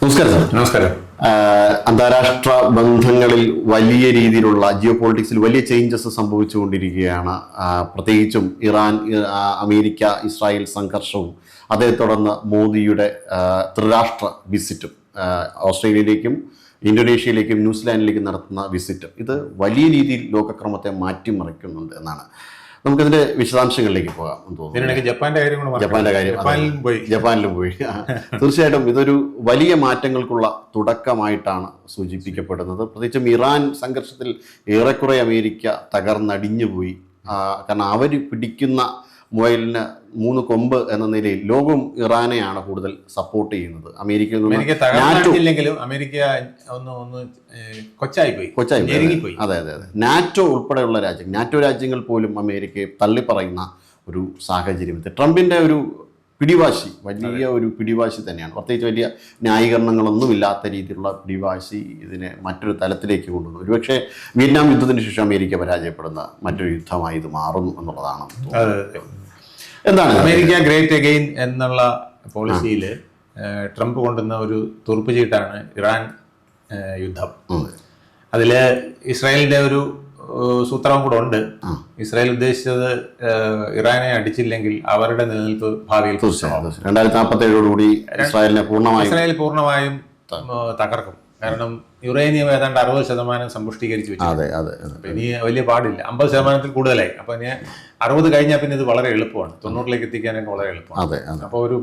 നമസ്കാരം സാർ. നമസ്കാരം. അന്താരാഷ്ട്ര ബന്ധങ്ങളിൽ വലിയ രീതിയിലുള്ള ജിയോ പൊളിറ്റിക്സിൽ വലിയ ചേഞ്ചസ് സംഭവിച്ചുകൊണ്ടിരിക്കുകയാണ്. പ്രത്യേകിച്ചും ഇറാൻ അമേരിക്ക ഇസ്രായേൽ സംഘർഷവും അതേ തുടർന്ന് മോദിയുടെ ത്രിരാഷ്ട്ര വിസിറ്റും ഓസ്ട്രേലിയയിലേക്കും ഇന്തോനേഷ്യയിലേക്കും ന്യൂസിലാൻഡിലേക്കും നടത്തുന്ന വിസിറ്റും ഇത് വലിയ രീതിയിൽ ലോകക്രമത്തെ മാറ്റിമറിക്കുന്നുണ്ട് എന്നാണ്. നമുക്കിതിന്റെ വിശദാംശങ്ങളിലേക്ക് പോകാം എന്ന് തോന്നുന്നു. ജപ്പാനിലും പോയി തീർച്ചയായിട്ടും ഇതൊരു വലിയ മാറ്റങ്ങൾക്കുള്ള തുടക്കമായിട്ടാണ് സൂചിപ്പിക്കപ്പെടുന്നത്. പ്രത്യേകിച്ചും ഇറാൻ സംഘർഷത്തിൽ ഏറെക്കുറെ അമേരിക്ക തകർന്നടിഞ്ഞുപോയി. കാരണം അവർ പിടിക്കുന്ന മുയലിന് 3 കൊമ്പ് എന്ന നിലയിൽ ലോകം ഇറാനെയാണ് കൂടുതൽ സപ്പോർട്ട് ചെയ്യുന്നത്. അമേരിക്ക കൊച്ചായി. അതെ. നാറ്റോ ഉൾപ്പെടെയുള്ള രാജ്യം, നാറ്റോ രാജ്യങ്ങൾ പോലും അമേരിക്കയെ തള്ളിപ്പറയുന്ന ഒരു സാഹചര്യം. ട്രംപിന്റെ ഒരു പിടിവാശി വലിയ ഒരു പിടിവാശി തന്നെയാണ്. പ്രത്യേകിച്ച് വലിയ ന്യായീകരണങ്ങളൊന്നും ഇല്ലാത്ത രീതിയിലുള്ള പിടിവാശി ഇതിനെ മറ്റൊരു തലത്തിലേക്ക് കൊണ്ടുവന്നു. ഒരുപക്ഷെ വിയറ്റ്നാം യുദ്ധത്തിന് ശേഷം അമേരിക്ക പരാജയപ്പെടുന്ന മറ്റൊരു യുദ്ധമായി ഇത് മാറുന്നു എന്നുള്ളതാണ്. എന്താണ് അമേരിക്ക ഗ്രേറ്റ് അഗെയിൻ എന്നുള്ള പോളിസിയിൽ ട്രംപ് കൊണ്ടുവന്ന ഒരു തുറുപ്പുചീട്ടാണ് ഇറാൻ യുദ്ധം. അതിൽ ഇസ്രായേലിന്റെ ഒരു സൂത്രവും കൂടെ ഉണ്ട്. ഇസ്രായേൽ ഉദ്ദേശിച്ചത് ഇറാനെ അടിച്ചില്ലെങ്കിൽ അവരുടെ നിലനിൽപ്പ് ഭാവിയിൽ 2047 ഇസ്രായേൽ പൂർണ്ണമായും തകർക്കും. കാരണം യുറേനിയം ഏതാണ്ട് 60% സമ്പുഷ്ടീകരിച്ച് വെച്ചു. അപ്പൊ ഇനി വലിയ പാടില്ല. 50% കൂടുതലായി. അപ്പൊ ഇനി 60 കഴിഞ്ഞാൽ പിന്നെ ഇത് വളരെ എളുപ്പമാണ്. 90 എത്തിക്കാനൊക്കെ വളരെ എളുപ്പമാണ്. അപ്പൊ ഒരു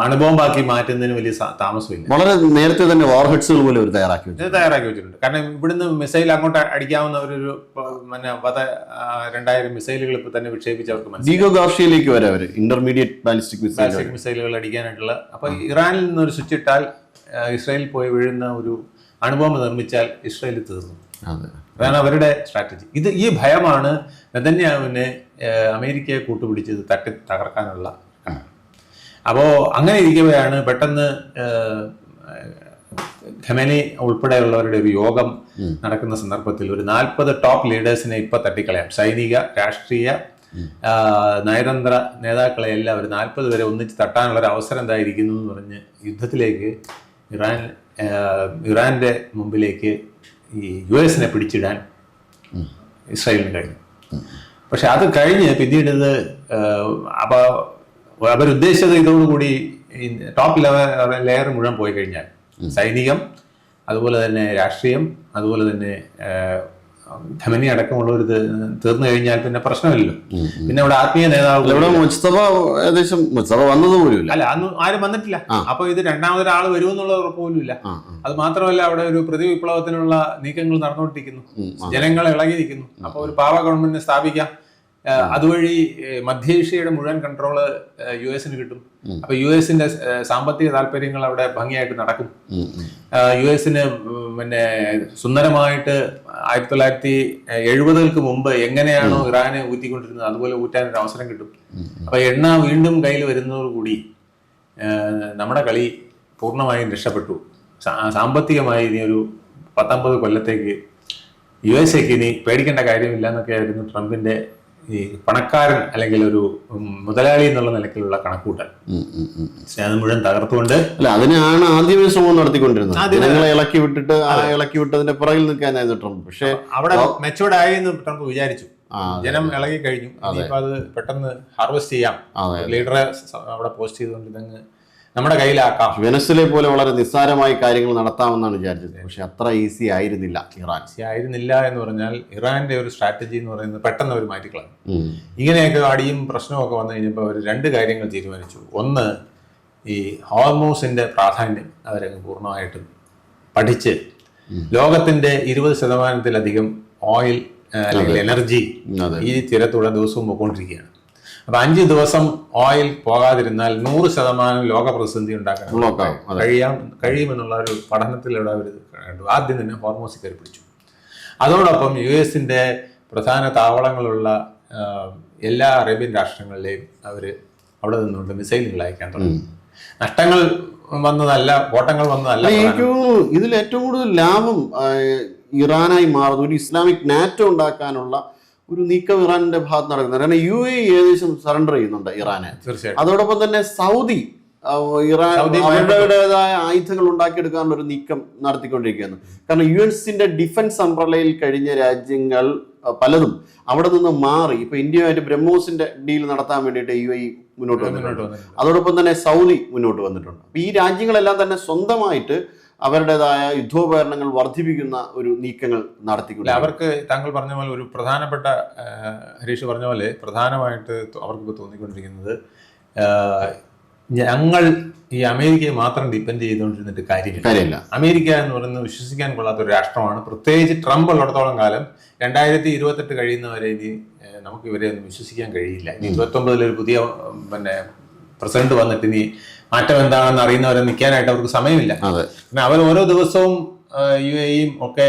അണുബോംബാക്കി മാറ്റുന്നതിന് വലിയ താമസമില്ല. വളരെ നേരത്തെ തന്നെ വാർഹെഡ്സുകൾ പോലും തയ്യാറാക്കി വെച്ചിട്ടുണ്ട്. കാരണം ഇവിടുന്ന് മിസൈൽ അങ്ങോട്ട് അടിക്കാവുന്ന ഒരു 2000 മിസൈലുകൾ ഇപ്പൊ തന്നെ വിക്ഷേപിച്ചവർക്ക് വരെ ഇന്റർമീഡിയറ്റ് ബാലിസ്റ്റിക് മിസൈലുകൾ അടിക്കാനായിട്ടുള്ള. അപ്പൊ ഇറാനിൽ നിന്നൊരു സ്വിച്ച് ഇട്ടാൽ ഇസ്രായേലിൽ പോയി വീഴുന്ന ഒരു അണുബോംബ് നിർമ്മിച്ചാൽ ഇസ്രായേൽ തീർന്നു. അതാണ് അവരുടെ സ്ട്രാറ്റജി. ഈ ഭയമാണ് നെതന്യാഹുവിനെ അമേരിക്കയെ കൂട്ടുപിടിച്ചത് തകർക്കാനുള്ള. അപ്പോൾ അങ്ങനെ ഇരിക്കവെയാണ് പെട്ടെന്ന് ഖമേനി ഉൾപ്പെടെയുള്ളവരുടെ ഒരു യോഗം നടക്കുന്ന സന്ദർഭത്തിൽ ഒരു 40 ടോപ്പ് ലീഡേഴ്സിനെ ഇപ്പൊ തട്ടിക്കളയാം. സൈനിക, രാഷ്ട്രീയ, നയതന്ത്ര നേതാക്കളെ എല്ലാം ഒരു 40 പേരെ ഒന്നിച്ച് തട്ടാനുള്ള ഒരു അവസരം എന്തായിരിക്കുന്നു എന്ന് പറഞ്ഞ് യുദ്ധത്തിലേക്ക് ഇറാന്റെ മുമ്പിലേക്ക് ഈ US പിടിച്ചിടാൻ ഇസ്രായേലിന് കഴിഞ്ഞു. പക്ഷെ അത് കഴിഞ്ഞ് പിന്നീട് ഇത് അവരുദ്ദേശിച്ചത് ഇതോടുകൂടി ടോപ്പ് ലെയർ മുഴുവൻ പോയി കഴിഞ്ഞാൽ സൈനികം, അതുപോലെ തന്നെ രാഷ്ട്രീയം, അതുപോലെ തന്നെ ഖമേനി അടക്കമുള്ളവർ തീർന്നു കഴിഞ്ഞാൽ പിന്നെ പ്രശ്നമില്ലല്ലോ. പിന്നെ ഇവിടെ ആത്മീയ നേതാവ് വന്നതുപോലും അല്ല, അന്ന് ആരും വന്നിട്ടില്ല. അപ്പൊ ഇത് രണ്ടാമതൊരാൾ വരുമെന്നുള്ള ഉറപ്പ് പോലും ഇല്ല. അത് മാത്രമല്ല, അവിടെ ഒരു പ്രതിവിപ്ലവത്തിനുള്ള നീക്കങ്ങൾ നടന്നുകൊണ്ടിരിക്കുന്നു. ജനങ്ങൾ ഇളകി നിൽക്കുന്നു. അപ്പൊ ഒരു പാവ ഗവൺമെന്റിനെ സ്ഥാപിക്കാം. അതുവഴി മധ്യേഷ്യയുടെ മുഴുവൻ കൺട്രോള് US കിട്ടും. അപ്പൊ US സാമ്പത്തിക താല്പര്യങ്ങൾ അവിടെ ഭംഗിയായിട്ട് നടക്കും. US പിന്നെ സുന്ദരമായിട്ട് 1970-കൾക്ക് മുമ്പ് എങ്ങനെയാണോ ഇറാനെ ഊറ്റിക്കൊണ്ടിരുന്നത് അതുപോലെ ഊറ്റാൻ ഒരു അവസരം കിട്ടും. അപ്പൊ എണ്ണ വീണ്ടും കയ്യിൽ വരുന്നതോടുകൂടി നമ്മുടെ കളി പൂർണ്ണമായും രക്ഷപ്പെട്ടു. സാമ്പത്തികമായി ഇനി ഒരു 19 കൊല്ലത്തേക്ക് USA ഇനി പേടിക്കേണ്ട കാര്യമില്ല എന്നൊക്കെ ആയിരുന്നു ട്രംപിന്റെ ഈ പണക്കാരൻ അല്ലെങ്കിൽ ഒരു മുതലാളി എന്നുള്ള നിലയ്ക്കുള്ള കണക്കൂട്ടൽ. അത് മുഴുവൻ തകർത്തുകൊണ്ട് അതിനാണ് ആദ്യമേ ശ്രമം നടത്തിക്കൊണ്ടിരുന്നത്. ജനങ്ങളെ ഇളക്കി വിട്ടതിന്റെ പുറകിൽ നിൽക്കാനായിരുന്നു ട്രംപ്. പക്ഷെ അവിടെ മെച്ചൂർഡ് ആയി എന്ന് ട്രംപ് വിചാരിച്ചു. ജനം ഇളകി കഴിഞ്ഞു. ഇനിയിപ്പോ അത് പെട്ടെന്ന് ഹാർവെസ്റ്റ് ചെയ്യാം. ലീഡറെ അവിടെ പോസ്റ്റ് ചെയ്തുകൊണ്ട് ഇതങ്ങ് നമ്മുടെ കയ്യിലാക്കാം. വെനസ്വലെ പോലെ വളരെ നിസ്സാരമായി കാര്യങ്ങൾ നടത്താമെന്നാണ് വിചാരിച്ചത്. പക്ഷെ അത്ര ഈസി ആയിരുന്നില്ല. എന്ന് പറഞ്ഞാൽ ഇറാന്റെ ഒരു സ്ട്രാറ്റജി എന്ന് പറയുന്നത് പെട്ടെന്ന് അവർ മാറ്റിക്കളഞ്ഞു. ഇങ്ങനെയൊക്കെ അടിയും പ്രശ്നമൊക്കെ വന്നു കഴിഞ്ഞപ്പോൾ അവർ 2 കാര്യങ്ങൾ തീരുമാനിച്ചു. ഒന്ന്, ഈ ഹോർമൂസിന്റെ പ്രാധാന്യം അവരങ്ങ് പൂർണ്ണമായിട്ടും പഠിച്ച് ലോകത്തിന്റെ 20%-ലധികം ഓയിൽ അല്ലെങ്കിൽ എനർജി ഈ തീരത്തൂടെ ദിവസവും പോയിക്കൊണ്ടിരിക്കുകയാണ്. അപ്പൊ 5 ദിവസം ഓയിൽ പോകാതിരുന്നാൽ 100% ലോക പ്രതിസന്ധി ഉണ്ടാക്കാൻ കഴിയുമെന്നുള്ള ഒരു പഠനത്തിലൂടെ അവർ കണ്ടു. ആദ്യം തന്നെ ഹോർമൂസിൽ കയറി പിടിച്ചു. അതോടൊപ്പം US പ്രധാന താവളങ്ങളുള്ള എല്ലാ അറേബ്യൻ രാഷ്ട്രങ്ങളിലെയും അവർ അവിടെ നിന്നുകൊണ്ട് മിസൈലുകൾ അയക്കാൻ തുടങ്ങി. നഷ്ടങ്ങൾ വന്നതല്ല, കോട്ടങ്ങൾ വന്നതല്ല. ഇതിൽ ഏറ്റവും കൂടുതൽ ലാഭം ഇറാനായി മാറുന്നു. ഒരു ഇസ്ലാമിക് നാറ്റോ ഉണ്ടാക്കാനുള്ള ഒരു നീക്കം ഇറാനിന്റെ ഭാഗത്ത് നടക്കുന്നത്. കാരണം UAE ഏകദേശം സറണ്ടർ ചെയ്യുന്നുണ്ട് ഇറാനെ. തീർച്ചയായിട്ടും. അതോടൊപ്പം തന്നെ സൗദി ഇറാൻ അവരുടേതായ ആയുധങ്ങൾ ഉണ്ടാക്കിയെടുക്കാനുള്ള ഒരു നീക്കം നടത്തിക്കൊണ്ടിരിക്കുകയാണ്. കാരണം US-ന്റെ ഡിഫൻസ് അംബ്രലയിൽ കഴിഞ്ഞ രാജ്യങ്ങൾ പലതും അവിടെ നിന്ന് മാറി ഇപ്പൊ ഇന്ത്യയുമായിട്ട് ബ്രഹ്മോസിന്റെ ഡീൽ നടത്താൻ വേണ്ടിയിട്ട് UAE മുന്നോട്ട് വന്നിട്ടുണ്ട്. അതോടൊപ്പം തന്നെ സൗദി മുന്നോട്ട് വന്നിട്ടുണ്ട്. അപ്പൊ ഈ രാജ്യങ്ങളെല്ലാം തന്നെ സ്വന്തമായിട്ട് അവരുടേതായ യുദ്ധോപകരണങ്ങൾ വർദ്ധിപ്പിക്കുന്ന ഒരു നീക്കങ്ങൾ നടത്തിക്കൊണ്ട് അവർക്ക് താങ്കൾ പറഞ്ഞ പോലെ ഒരു പ്രധാനപ്പെട്ട ഹരീഷ് പറഞ്ഞ പോലെ പ്രധാനമായിട്ട് അവർക്ക് തോന്നിക്കൊണ്ടിരിക്കുന്നത് ഞങ്ങൾ ഈ അമേരിക്കയെ മാത്രം ഡിപ്പെൻഡ് ചെയ്തുകൊണ്ടിരുന്നിട്ട് കാര്യമില്ല. അമേരിക്ക എന്ന് പറയുന്നത് വിശ്വസിക്കാൻ കൊള്ളാത്ത ഒരു രാഷ്ട്രമാണ്. പ്രത്യേകിച്ച് ട്രംപ് ഉള്ളിടത്തോളം കാലം 2028 കഴിയുന്നവരെ ഇനി നമുക്ക് ഇവരെ ഒന്നും വിശ്വസിക്കാൻ കഴിയില്ല. ഇനി 29 ഒരു പുതിയ പ്രസിഡന്റ് വന്നിട്ട് ഇനി മാറ്റം എന്താണെന്ന് അറിയുന്നവരെ നിൽക്കാനായിട്ട് അവർക്ക് സമയമില്ല. പിന്നെ അവർ ഓരോ ദിവസവും UAE ഒക്കെ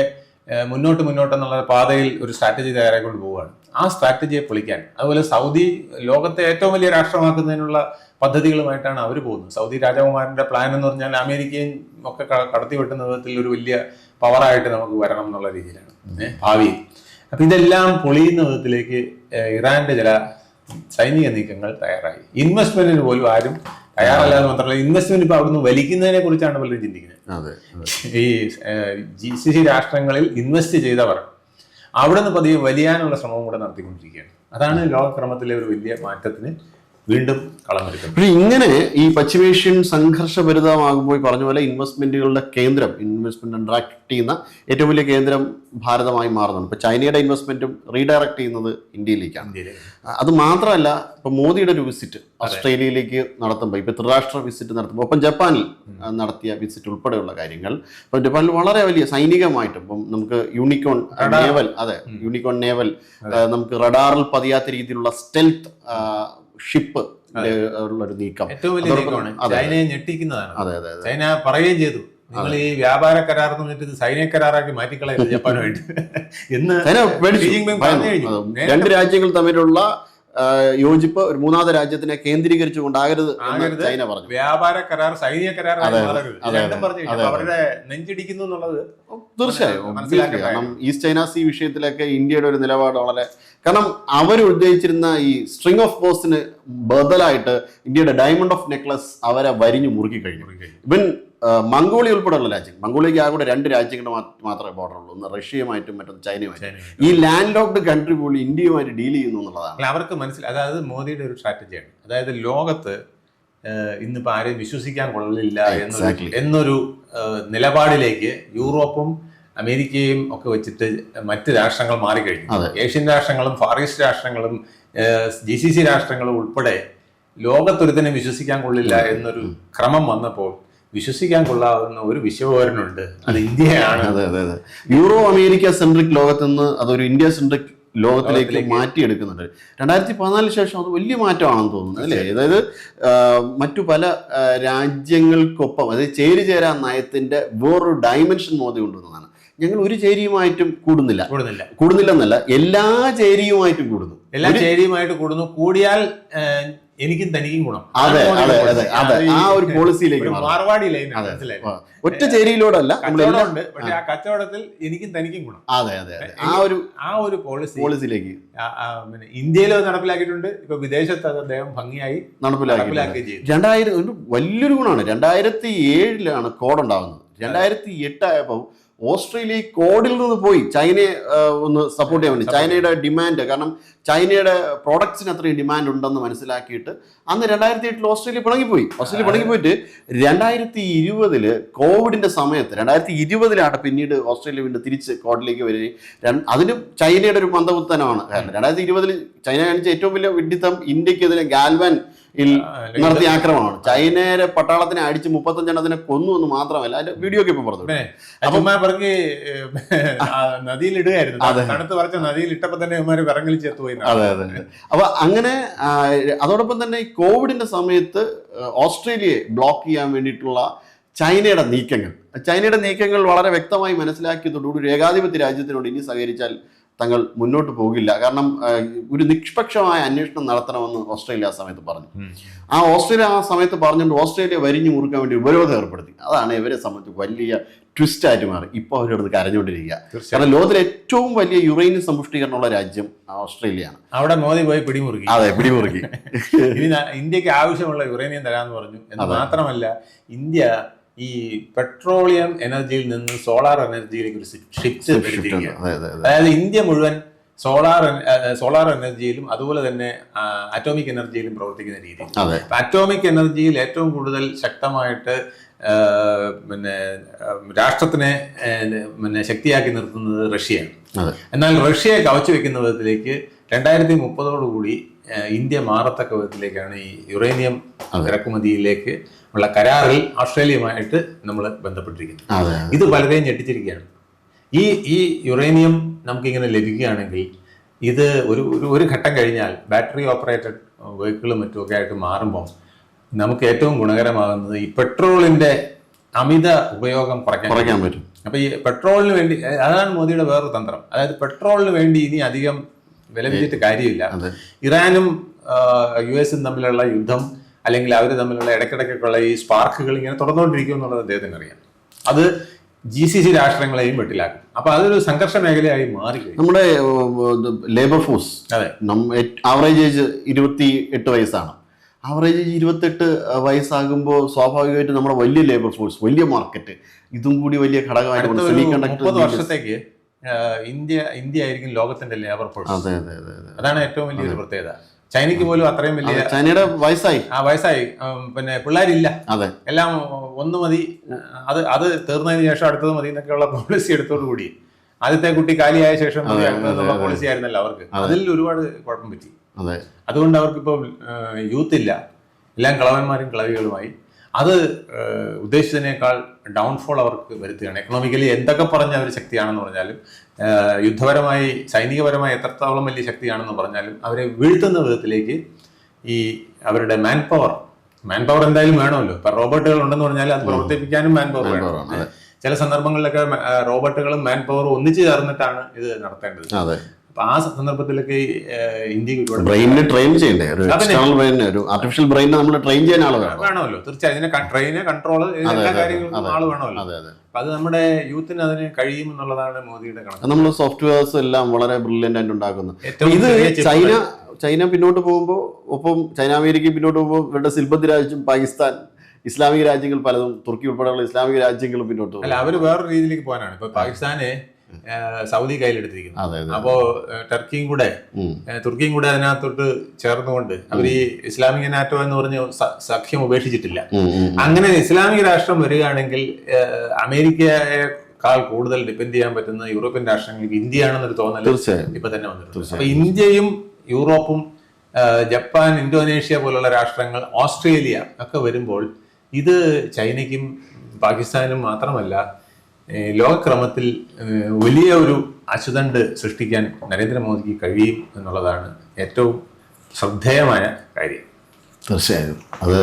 മുന്നോട്ട് എന്നുള്ള പാതയിൽ ഒരു സ്ട്രാറ്റജി തയ്യാറായിക്കൊണ്ട് പോവുകയാണ്. ആ സ്ട്രാറ്റജിയെ പൊളിക്കാൻ അതുപോലെ സൗദി ലോകത്തെ ഏറ്റവും വലിയ രാഷ്ട്രമാക്കുന്നതിനുള്ള പദ്ധതികളുമായിട്ടാണ് അവർ പോകുന്നത്. സൗദി രാജകുമാരന്റെ പ്ലാൻ എന്ന് പറഞ്ഞാൽ അമേരിക്കയും ഒക്കെ കടത്തി വെട്ടുന്ന വിധത്തിൽ ഒരു വലിയ പവറായിട്ട് നമുക്ക് വരണം എന്നുള്ള രീതിയിലാണ് ഭാവിയിൽ. അപ്പൊ ഇതെല്ലാം പൊളിയുന്ന വിധത്തിലേക്ക് ഇറാന്റെ ചില സൈനിക നീക്കങ്ങൾ തയ്യാറായി. ഇൻവെസ്റ്റ്മെന്റിന് പോലും ആരും തയ്യാറല്ലാതെ മാത്രമല്ല, ഇൻവെസ്റ്റ്മെന്റ് ഇപ്പൊ അവിടുന്ന് വലിക്കുന്നതിനെ കുറിച്ചാണ് പലരും ചിന്തിക്കുന്നത്. ഈ GCC രാഷ്ട്രങ്ങളിൽ ഇൻവെസ്റ്റ് ചെയ്തവർ അവിടുന്ന് പതിയെ വലിയാനുള്ള ശ്രമവും കൂടെ നടത്തിക്കൊണ്ടിരിക്കുകയാണ്. അതാണ് ലോകക്രമത്തിലെ ഒരു വലിയ മാറ്റത്തിന് വീണ്ടും കളമെടുക്കുന്നത്. പക്ഷേ ഇങ്ങനെ ഈ പശ്ചിമേഷ്യൻ സംഘർഷഭരിതമാകുമ്പോൾ പറഞ്ഞ പോലെ ഇൻവെസ്റ്റ്മെന്റുകളുടെ കേന്ദ്രം, ഇൻവെസ്റ്റ്മെന്റ് അട്രാക്ട് ചെയ്യുന്ന ഏറ്റവും വലിയ കേന്ദ്രം ഭാരതമായി മാറുന്നുണ്ട്. ഇപ്പൊ ചൈനയുടെ ഇൻവെസ്റ്റ്മെന്റും റീഡയറക്ട് ചെയ്യുന്നത് ഇന്ത്യയിലേക്കാണ്. അത് മാത്രമല്ല, ഇപ്പൊ മോദിയുടെ ഒരു വിസിറ്റ് ഓസ്ട്രേലിയയിലേക്ക് നടത്തുമ്പോൾ, ഇപ്പൊ ത്രിരാഷ്ട്ര വിസിറ്റ് നടത്തുമ്പോൾ, ഒപ്പം ജപ്പാനിൽ നടത്തിയ വിസിറ്റ് ഉൾപ്പെടെയുള്ള കാര്യങ്ങൾ, ഇപ്പം ജപ്പാനിൽ വളരെ വലിയ സൈനികമായിട്ടും ഇപ്പം നമുക്ക് യൂണിക്കോൺ നേവൽ, യൂണിക്കോൺ നേവൽ, നമുക്ക് റഡാറിൽ പതിയാത്ത രീതിയിലുള്ള സ്റ്റെൽത്ത് ഷിപ്പ് ഉള്ളൊരു നീക്കം ഏറ്റവും വലിയ നീക്കമാണ്. ചൈനയെ ഞെട്ടിക്കുന്നതാണ്. ചൈന പറയുകയും ചെയ്തു, നിങ്ങൾ ഈ വ്യാപാര കരാർ എന്ന് പറഞ്ഞിട്ട് സൈനിക കരാറാക്കി മാറ്റിക്കളയരുത് ജപ്പാനുമായിട്ട് എന്ന്. രണ്ട് രാജ്യങ്ങൾ തമ്മിലുള്ള യോജിപ്പ് ഒരു മൂന്നാമത്തെ രാജ്യത്തിനെ കേന്ദ്രീകരിച്ചുകൊണ്ടാകരുത് ചൈന പറഞ്ഞു. വ്യാപാര കരാർ സൈനിക കരാർ അവരുടെ നെഞ്ചിടിക്കുന്നു എന്നുള്ളത് തീർച്ചയായും. കാരണം ഈസ്റ്റ് ചൈന സീ വിഷയത്തിലൊക്കെ ഇന്ത്യയുടെ ഒരു നിലപാട് വളരെ, കാരണം അവർ ഉദ്ദേശിച്ചിരുന്ന ഈ സ്ട്രിംഗ് ഓഫ് പോസ്റ്റിന് ബദലായിട്ട് ഇന്ത്യയുടെ ഡയമണ്ട് ഓഫ് നെക്ലസ് അവരെ വരിഞ്ഞു മുറുക്കി കഴിഞ്ഞു. ഇവൻ മംഗോളിയ ഉൾപ്പെടെയുള്ള രാജ്യം, മംഗോളിയക്ക് ആകെ 2 രാജ്യങ്ങൾ മാത്രമേ ബോർഡർ ഉള്ളൂ, ഒന്ന് റഷ്യയുമായിട്ടും മറ്റൊന്ന് ചൈനയുമായിട്ടും. ഈ ലാൻഡ് ലോക്ക്ഡ് കൺട്രി പോലും ഇന്ത്യയുമായിട്ട് ഡീൽ ചെയ്യുന്നു എന്നുള്ളതാണ് അവർക്ക് മനസ്സിലായി. അതായത് മോദിയുടെ ഒരു സ്ട്രാറ്റജിയാണ്. അതായത് ലോകത്ത് ഇന്നിപ്പോൾ ആരെയും വിശ്വസിക്കാൻ കൊള്ളില്ല എന്നൊരു നിലപാടിലേക്ക് യൂറോപ്പും അമേരിക്കയും ഒക്കെ വെച്ചിട്ട് മറ്റ് രാഷ്ട്രങ്ങൾ മാറിക്കഴിഞ്ഞു. ഏഷ്യൻ രാഷ്ട്രങ്ങളും ഫാർ ഈസ്റ്റ് രാഷ്ട്രങ്ങളും GCC രാഷ്ട്രങ്ങളും ഉൾപ്പെടെ ലോകത്തൊരുത്തനെ വിശ്വസിക്കാൻ കൊള്ളില്ല എന്നൊരു ക്രമം വന്നപ്പോൾ വിശ്വസിക്കാൻ കൊള്ളാവുന്ന ഒരു വിശ്വപൗരനുണ്ട്, അത് ഇന്ത്യയാണ്. യൂറോ അമേരിക്ക സെൻട്രിക് ലോകത്ത് നിന്ന് അതൊരു ഇന്ത്യ സെൻട്രിക് ലോകത്തിലേക്ക് മാറ്റിയെടുക്കുന്നുണ്ട്. 2014 ശേഷം അത് വലിയ മാറ്റമാണെന്ന് തോന്നുന്നു അല്ലേ? അതായത് മറ്റു പല രാജ്യങ്ങൾക്കൊപ്പം, അതായത് ചേരിചേരാ നയത്തിന്റെ വേറൊരു ഡയമെൻഷൻ മോദി കൊണ്ടുവന്നതാണ്. ഞങ്ങൾ ഒരു ചേരിയുമായിട്ടും കൂടുന്നില്ലെന്നല്ല, എല്ലാ ചേരിയുമായിട്ടും കൂടുന്നു. എല്ലാ ചേരിയുമായിട്ട് കൂടുന്നു. കൂടിയാൽ എനിക്കും തനിക്കും ഗുണം. അതെ, ആ ഒരു പോളിസിയിലേക്ക് മാർവാടി ലൈൻ ഒറ്റ ചേരിയിലൂടെയല്ല, പക്ഷെ ആ കച്ചവടത്തിൽ എനിക്കും തനിക്കും ഗുണം. അതെ ആ ഒരു പോളിസിയിലേക്ക് ഇന്ത്യയിൽ നടപ്പിലാക്കിയിട്ടുണ്ട്. ഇപ്പൊ വിദേശത്ത് അത് അദ്ദേഹം ഭംഗിയായി നടപ്പിലാക്കുകയും ചെയ്തു. 2000 വലിയൊരു ഗുണമാണ്. 2007 കോഡ് ഉണ്ടാവുന്നത്. 2008 ആയപ്പോൾ ഓസ്ട്രേലിയ കോഡിൽ നിന്ന് പോയി ചൈനയെ ഒന്ന് സപ്പോർട്ട് ചെയ്യാൻ വേണ്ടി, ചൈനയുടെ ഡിമാൻഡ്, കാരണം ചൈനയുടെ പ്രോഡക്ട്സിന് അത്രയും ഡിമാൻഡ് ഉണ്ടെന്ന് മനസ്സിലാക്കിയിട്ട് അന്ന് 2008 ഓസ്ട്രേലിയ പിണങ്ങിപ്പോയി. ഓസ്ട്രേലിയ പിണങ്ങിപ്പോയിട്ട് 2020 കോവിഡിന്റെ സമയത്ത് 2020 പിന്നീട് ഓസ്ട്രേലിയ വീണ്ടും തിരിച്ച് കോഡിലേക്ക് വരികയും, അതിന് ചൈനയുടെ ഒരു മന്ദബുദ്ധനമാണ്. കാരണം 2020 ചൈന കാണിച്ച ഏറ്റവും വലിയ വിഡ്ഢിത്തം ഇന്ത്യക്കെതിരെ ഗാൽവാൻ നടത്തിയ ആക്രമണമാണ്. ചൈനയുടെ പട്ടാളത്തിനെ അടിച്ച് 35 കൊന്നു എന്ന് മാത്രമല്ല, അതിന്റെ വീഡിയോ ഒക്കെ ഇപ്പൊ പറഞ്ഞു. നദിയിലിടുകയായിരുന്നു, തണുത്ത് പറച്ച നദിയിൽ ഇട്ടപ്പോ തന്നെ വിറങ്ങലിൽ ചേർത്തുപോയി. അതെ. അപ്പൊ അങ്ങനെ അതോടൊപ്പം തന്നെ ഈ കോവിഡിന്റെ സമയത്ത് ഓസ്ട്രേലിയയെ ബ്ലോക്ക് ചെയ്യാൻ വേണ്ടിയിട്ടുള്ള ചൈനയുടെ നീക്കങ്ങൾ വളരെ വ്യക്തമായി മനസ്സിലാക്കിയതോടുകൂടി ഏകാധിപത്യ രാജ്യത്തിനോട് ഇനി സഹകരിച്ചാൽ തങ്ങൾ മുന്നോട്ട് പോകില്ല. കാരണം ഒരു നിഷ്പക്ഷമായ അന്വേഷണം നടത്തണമെന്ന് ഓസ്ട്രേലിയ ആ സമയത്ത് പറഞ്ഞു. ഓസ്ട്രേലിയ ആ സമയത്ത് പറഞ്ഞുകൊണ്ട് ഓസ്ട്രേലിയ വരിഞ്ഞു മുറുക്കാൻ വേണ്ടി ഉപരോധം ഏർപ്പെടുത്തി. അതാണ് ഇവരെ സംബന്ധിച്ച് വലിയ ട്വിസ്റ്റ് ആയിട്ട് മാറി. ഇപ്പോൾ അവരുടെ അടുത്ത് കരഞ്ഞുകൊണ്ടിരിക്കുക. കാരണം ലോകത്തിലെ ഏറ്റവും വലിയ യുറേനിയം സമ്പുഷ്ടീകരണമുള്ള രാജ്യം ഓസ്ട്രേലിയയാണ്. അവിടെ മോദി പോയി പിടിമുറുക്കി. അതെ, പിടിമുറുക്കി. ഇനി ഇന്ത്യക്ക് ആവശ്യമുള്ള യുറേനിയം തരാമെന്ന് പറഞ്ഞു. എന്ന് മാത്രമല്ല, ഇന്ത്യ ഈ പെട്രോളിയം എനർജിയിൽ നിന്ന് സോളാർ എനർജിയിലേക്ക് ഒരു ഷിഫ്റ്റ് വരുത്തിയിരിക്കുകയാണ്. അതായത് ഇന്ത്യ മുഴുവൻ സോളാർ എനർജിയിലും അതുപോലെ തന്നെ അറ്റോമിക് എനർജിയിലും പ്രവർത്തിക്കുന്ന രീതി. അറ്റോമിക് എനർജിയിൽ ഏറ്റവും കൂടുതൽ ശക്തമായിട്ട് രാഷ്ട്രത്തിനെ ശക്തിയാക്കി നിർത്തുന്നത് റഷ്യയാണ്. എന്നാൽ റഷ്യയെ കവച്ചു വെക്കുന്ന വിധത്തിലേക്ക് 2030 ഇന്ത്യ മാറത്തക്ക വിധത്തിലേക്കാണ് ഈ യുറേനിയം ഇറക്കുമതിയിലേക്ക് ഉള്ള കരാറിൽ ഓസ്ട്രേലിയയുമായിട്ട് നമ്മൾ ബന്ധപ്പെട്ടിരിക്കുന്നത്. ഇത് പലരെയും ഞെട്ടിച്ചിരിക്കുകയാണ്. ഈ യുറേനിയം നമുക്കിങ്ങനെ ലഭിക്കുകയാണെങ്കിൽ ഇത് ഒരു ഘട്ടം കഴിഞ്ഞാൽ ബാറ്ററി ഓപ്പറേറ്റഡ് വെഹിക്കിളും മറ്റുമൊക്കെ ആയിട്ട് മാറുമ്പോൾ നമുക്ക് ഏറ്റവും ഗുണകരമാകുന്നത് ഈ പെട്രോളിന്റെ അമിത ഉപയോഗം കുറയ്ക്കാൻ പറ്റും. അപ്പൊ ഈ പെട്രോളിന് വേണ്ടി, അതാണ് മോദിയുടെ വേറൊരു തന്ത്രം. അതായത് പെട്രോളിന് വേണ്ടി ഇനി അധികം വില വെച്ചിട്ട് കാര്യമില്ല. ഇറാനും US തമ്മിലുള്ള യുദ്ധം, അല്ലെങ്കിൽ അവർ തമ്മിലുള്ള ഇടയ്ക്കിടയ്ക്കുള്ള ഈ സ്പാർക്കുകൾ ഇങ്ങനെ തുറന്നുകൊണ്ടിരിക്കും എന്നുള്ളത് അദ്ദേഹത്തിന് അറിയാം. അത് GCC രാഷ്ട്രങ്ങളെയും വെട്ടിലാക്കും. അപ്പൊ അതൊരു സംഘർഷ മേഖലയായി മാറി. നമ്മുടെ ലേബർ ഫോഴ്സ് ആവറേജ് ഏജ് 28 വയസ്സാണ്. ആവറേജ് 28 വയസ്സാകുമ്പോൾ സ്വാഭാവികമായിട്ട് നമ്മുടെ വലിയ ലേബർ ഫോഴ്സ്, വലിയ മാർക്കറ്റ്, ഇതും കൂടി വലിയ ഘടകമായിട്ട് 30 വർഷത്തേക്ക് ഇന്ത്യ ആയിരിക്കും ലോകത്തിന്റെ ലേബർ ഫോഴ്സ്. അതാണ് ഏറ്റവും വലിയൊരു പ്രത്യേകത. ചൈനയ്ക്ക് പോലും അത്രയും വലിയ, ചൈനയുടെ വയസ്സായി പിന്നെ പിള്ളേരില്ല, എല്ലാം ഒന്ന് മതി, അത് തീർന്നതിന് ശേഷം അടുത്തത് മതി എന്നൊക്കെയുള്ള പോളിസി എടുത്തോടുകൂടി ആദ്യത്തെ കുട്ടി കാലിയായ ശേഷം അടുത്തതെന്നുള്ള പോളിസി ആയിരുന്നല്ലോ അവർക്ക്. അതിൽ ഒരുപാട് കുഴപ്പം പറ്റി. അതുകൊണ്ട് അവർക്കിപ്പോൾ യൂത്ത് ഇല്ല, എല്ലാം കളവന്മാരും കളവികളുമായി. അത് ഉദ്ദേശിച്ചതിനേക്കാൾ ഡൗൺഫോൾ അവർക്ക് വരുത്തുകയാണ്. എക്കണോമിക്കലി എന്തൊക്കെ പറഞ്ഞ അവർ ശക്തിയാണെന്ന് പറഞ്ഞാലും, യുദ്ധപരമായി സൈനികപരമായി എത്രത്തോളം വലിയ ശക്തിയാണെന്ന് പറഞ്ഞാലും, അവരെ വീഴ്ത്തുന്ന വിധത്തിലേക്ക് ഈ അവരുടെ മാൻ പവർ എന്തായാലും വേണമല്ലോ. ഇപ്പൊ റോബോട്ടുകൾ ഉണ്ടെന്ന് പറഞ്ഞാൽ അത് പ്രവർത്തിപ്പിക്കാനും മാൻ പവർ വേണം. ചില സന്ദർഭങ്ങളിലൊക്കെ റോബോട്ടുകളും മാൻ പവറും ഒന്നിച്ചു ചേർന്നിട്ടാണ് ഇത് നടത്തേണ്ടത്. അപ്പൊ ആ സന്ദർഭത്തിലൊക്കെ ഇന്ത്യക്ക് ബ്രെയിനിനെ ട്രെയിൻ ചെയ്യണ്ടേ, ആർട്ടിഫിഷ്യൽ ബ്രെയിനെ നമ്മൾ ട്രെയിൻ ചെയ്യാൻ ആള് വേണമല്ലോ. തീർച്ചയായും ഇതിനെ ട്രെയിന് കൺട്രോൾ എല്ലാ കാര്യങ്ങളും ആള് വേണമല്ലോ. അപ്പൊ അത് നമ്മുടെ യൂത്തിന് അതിന് കഴിയുമെന്നുള്ളതാണ് മോദിയുടെ കണക്ക്. നമ്മൾ സോഫ്റ്റ്വെയർസ് എല്ലാം വളരെ ബ്രില്യന്റ് ആയിട്ട് ഉണ്ടാക്കുന്നത്. ഇത് ചൈന പിന്നോട്ട് പോകുമ്പോൾ, ഒപ്പം ചൈന അമേരിക്ക പിന്നോട്ട് പോകുമ്പോൾ ഇവരുടെ സിൽബത്ത് രാജ്യം പാകിസ്ഥാൻ, ഇസ്ലാമിക രാജ്യങ്ങൾ പലതും, തുർക്കി ഉൾപ്പെടെയുള്ള ഇസ്ലാമിക രാജ്യങ്ങളും പിന്നോട്ട് പോകും. അല്ല, അവര് വേറൊരു രീതിയിലേക്ക് പോകാനാണ്. ഇപ്പൊ പാകിസ്ഥാനെ സൗദി കയ്യിലെടുത്തിരിക്കുന്നു. അപ്പോ തുർക്കിയും കൂടെ അതിനകത്തോട്ട് ചേർന്നുകൊണ്ട് അവർ ഈ ഇസ്ലാമിക നാറ്റോ എന്ന് പറഞ്ഞ് സഖ്യം ഉപേക്ഷിച്ചിട്ടില്ല. അങ്ങനെ ഇസ്ലാമിക രാഷ്ട്രം വരികയാണെങ്കിൽ അമേരിക്കയെക്കാൾ കൂടുതൽ ഡിപ്പെൻഡ് ചെയ്യാൻ പറ്റുന്ന യൂറോപ്യൻ രാഷ്ട്രങ്ങൾക്ക് ഇന്ത്യയാണെന്നൊരു തോന്നൽ ഇപ്പൊ തന്നെ വന്നിട്ടുണ്ട്. അപ്പൊ ഇന്ത്യയും യൂറോപ്പും ജപ്പാൻ, ഇന്തോനേഷ്യ പോലുള്ള രാഷ്ട്രങ്ങൾ, ഓസ്ട്രേലിയ ഒക്കെ വരുമ്പോൾ ഇത് ചൈനയ്ക്കും പാകിസ്ഥാനും മാത്രമല്ല ലോകക്രമത്തിൽ വലിയ ഒരു അച്ചുതണ്ട് സൃഷ്ടിക്കാൻ നരേന്ദ്രമോദിക്ക് കഴിയും എന്നുള്ളതാണ് ഏറ്റവും ശ്രദ്ധേയമായ കാര്യം. തീർച്ചയായും അത്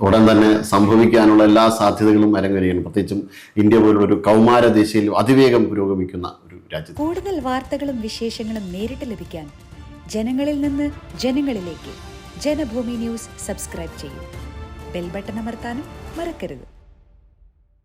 ഉടൻ തന്നെ സംഭവിക്കാനുള്ള എല്ലാ സാധ്യതകളും അരങ്ങേറിയാണ്. പ്രത്യേകിച്ചും ഇന്ത്യ പോലുള്ള ഒരു കൗമാര ദിശയിൽ അതിവേഗം പുരോഗമിക്കുന്ന ഒരു രാജ്യം. കൂടുതൽ വാർത്തകളും വിശേഷങ്ങളും നേരിട്ട് ലഭിക്കാൻ ജനങ്ങളിൽ നിന്ന് ജനങ്ങളിലേക്ക് ജനഭൂമി ന്യൂസ് സബ്സ്ക്രൈബ് ചെയ്യൂ. ബെൽ ബട്ടൺ അമർത്താനും മറക്കരുത്.